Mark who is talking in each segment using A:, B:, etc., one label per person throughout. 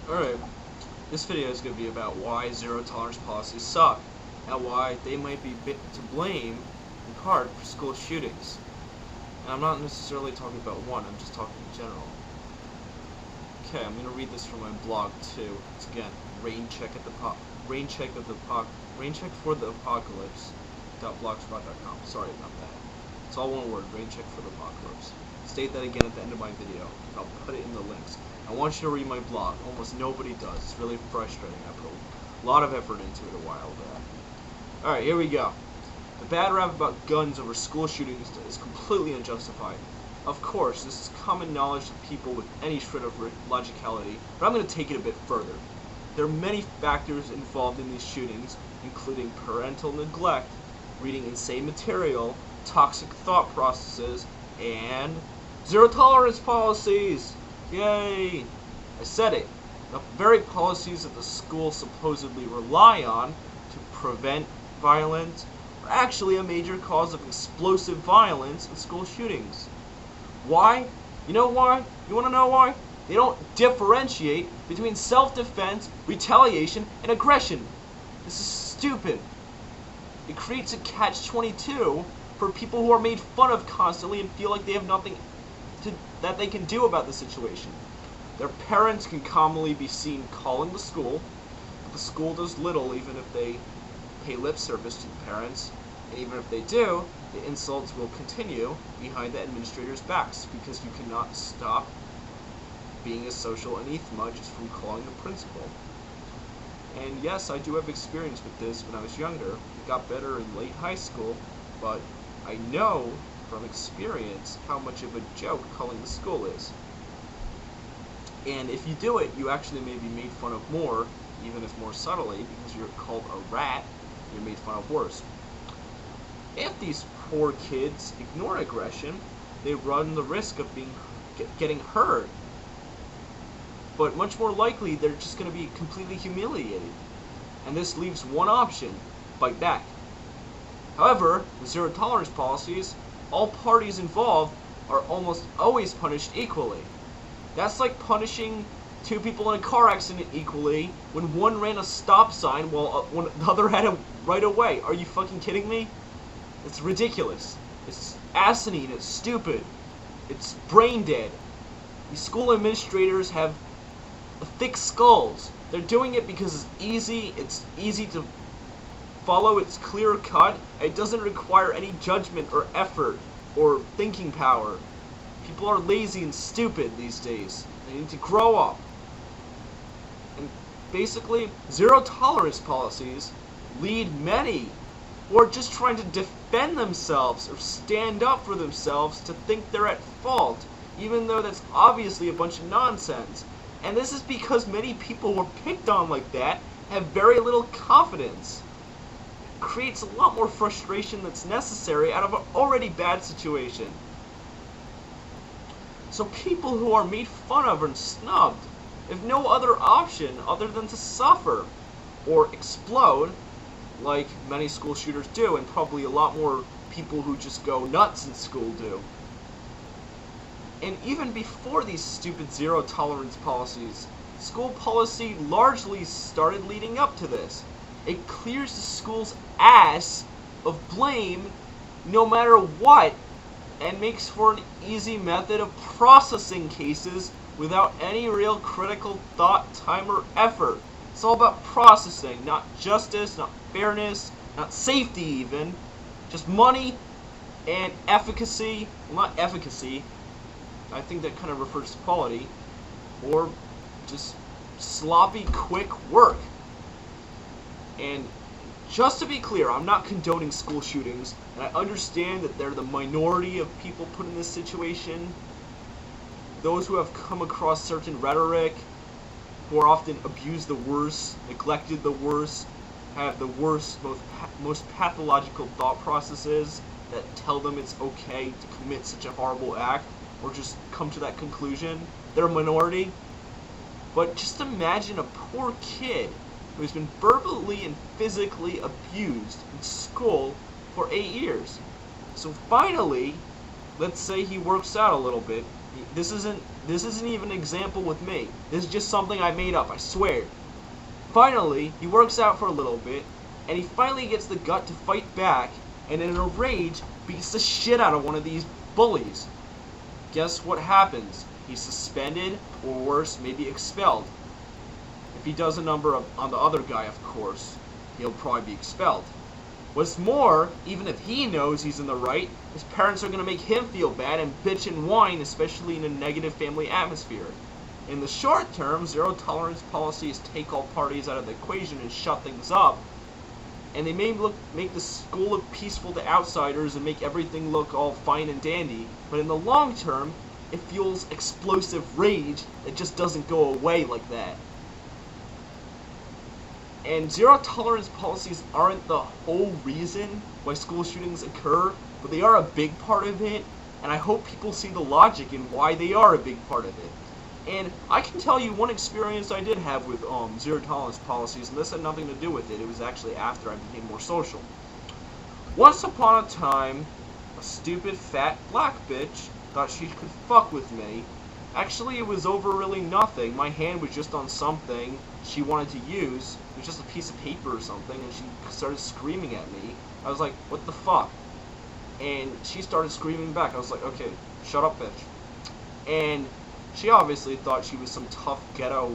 A: Alright, this video is going to be about why zero tolerance policies suck, and why they might be to blame, in part, for school shootings. And I'm not necessarily talking about one, I'm just talking in general. Okay, I'm going to read this from my blog too. It's again, raincheck for the apocalypse.blogspot.com. Sorry about that. It's all one word, raincheck for the apocalypse. State that again at the end of my video. I'll put it in the links. I want you to read my blog. Almost nobody does. It's really frustrating. I put a lot of effort into it a while back. Alright, here we go. The bad rap about guns over school shootings is completely unjustified. Of course, this is common knowledge to people with any shred of logicality, but I'm going to take it a bit further. There are many factors involved in these shootings, including parental neglect, reading insane material, toxic thought processes, and zero tolerance policies! Yay! I said it. The very policies that the schools supposedly rely on to prevent violence are actually a major cause of explosive violence and school shootings. Why? You know why? You want to know why? They don't differentiate between self-defense, retaliation, and aggression. This is stupid. It creates a catch-22 for people who are made fun of constantly and feel like they have nothing that they can do about the situation. Their parents can commonly be seen calling the school, but the school does little even if they pay lip service to the parents, and even if they do, the insults will continue behind the administrators' backs because you cannot stop being a social anathema just from calling the principal. And yes, I do have experience with this when I was younger. It got better in late high school, but I know from experience how much of a joke calling the school is. And if you do it, you actually may be made fun of more, even if more subtly, because you're called a rat, you're made fun of worse. If these poor kids ignore aggression, they run the risk of getting hurt. But much more likely, they're just going to be completely humiliated. And this leaves one option: fight back. However, with zero tolerance policies, all parties involved are almost always punished equally. That's like punishing two people in a car accident equally when one ran a stop sign while when the other had a right of way. Are you fucking kidding me? It's ridiculous. It's asinine. It's stupid. It's brain dead. These school administrators have thick skulls. They're doing it because it's easy. It's easy to follow. It's clear cut. It doesn't require any judgment or effort or thinking power. People are lazy and stupid these days. They need to grow up. And basically, zero tolerance policies lead many who are just trying to defend themselves or stand up for themselves to think they're at fault, even though that's obviously a bunch of nonsense. And this is because many people who are picked on like that have very little confidence. It creates a lot more frustration that's necessary out of an already bad situation. So people who are made fun of and snubbed have no other option other than to suffer or explode, like many school shooters do, and probably a lot more people who just go nuts in school do. And even before these stupid zero tolerance policies, school policy largely started leading up to this. It clears the school's ass of blame no matter what, and makes for an easy method of processing cases without any real critical thought, time, or effort. It's all about processing, not justice, not fairness, not safety even. Just money and efficacy. Well, not efficacy. I think that kind of refers to quality. Or just sloppy, quick work. And just to be clear, I'm not condoning school shootings, and I understand that they're the minority of people put in this situation. Those who have come across certain rhetoric, who are often abused the worst, neglected the worst, have the worst, most pathological thought processes that tell them it's okay to commit such a horrible act, or just come to that conclusion. They're a minority. But just imagine a poor kid who's been verbally and physically abused in school for 8 years. So finally, let's say he works out a little bit, This isn't even an example with me. This is just something I made up, I swear. Finally, he works out for a little bit, and he finally gets the gut to fight back, and in a rage, beats the shit out of one of these bullies. Guess what happens? He's suspended, or worse, maybe expelled. If he does a number on the other guy, of course, he'll probably be expelled. What's more, even if he knows he's in the right, his parents are going to make him feel bad and bitch and whine, especially in a negative family atmosphere. In the short term, zero-tolerance policies take all parties out of the equation and shut things up, and they may make the school look peaceful to outsiders and make everything look all fine and dandy, but in the long term, it fuels explosive rage that just doesn't go away like that. And zero-tolerance policies aren't the whole reason why school shootings occur, but they are a big part of it, and I hope people see the logic in why they are a big part of it. And I can tell you one experience I did have with zero-tolerance policies, and this had nothing to do with it. It was actually after I became more social. Once upon a time, a stupid, fat, black bitch thought she could fuck with me. Actually, it was over really nothing. My hand was just on something she wanted to use. It was just a piece of paper or something, and she started screaming at me. I was like, what the fuck? And she started screaming back. I was like, okay, shut up, bitch. And she obviously thought she was some tough ghetto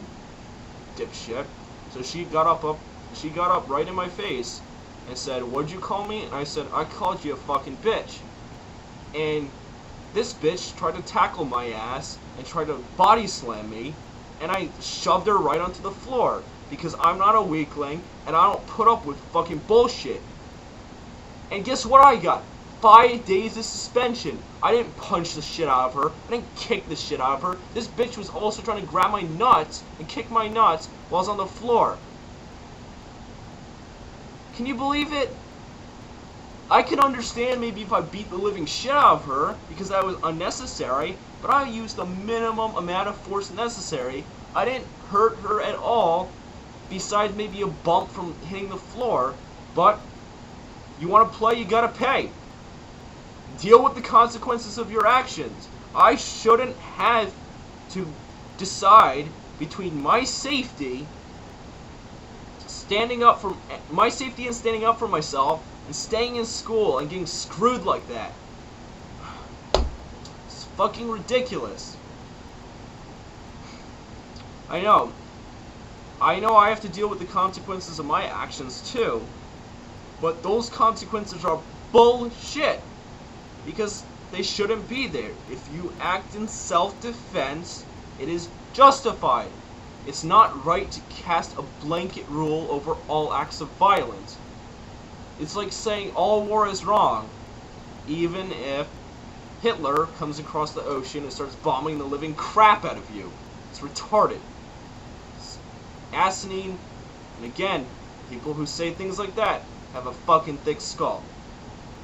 A: dipshit. So she got up right in my face and said, what'd you call me? And I said, I called you a fucking bitch. And this bitch tried to tackle my ass and tried to body slam me, and I shoved her right onto the floor because I'm not a weakling and I don't put up with fucking bullshit. And guess what I got? 5 days of suspension. I didn't punch the shit out of her. I didn't kick the shit out of her. This bitch was also trying to grab my nuts and kick my nuts while I was on the floor. Can you believe it? I can understand maybe if I beat the living shit out of her because that was unnecessary, but I used the minimum amount of force necessary. I didn't hurt her at all, besides maybe a bump from hitting the floor, but you want to play, you gotta pay. Deal with the consequences of your actions. I shouldn't have to decide between my safety and standing up for myself and staying in school and getting screwed like that. It's fucking ridiculous. I know I have to deal with the consequences of my actions too, but those consequences are bullshit because they shouldn't be there. If you act in self-defense, it is justified. It's not right to cast a blanket rule over all acts of violence. It's like saying all war is wrong, even if Hitler comes across the ocean and starts bombing the living crap out of you. It's retarded. It's asinine. And again, people who say things like that have a fucking thick skull.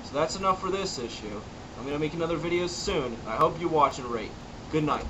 A: So that's enough for this issue. I'm going to make another video soon. I hope you watch and rate. Good night.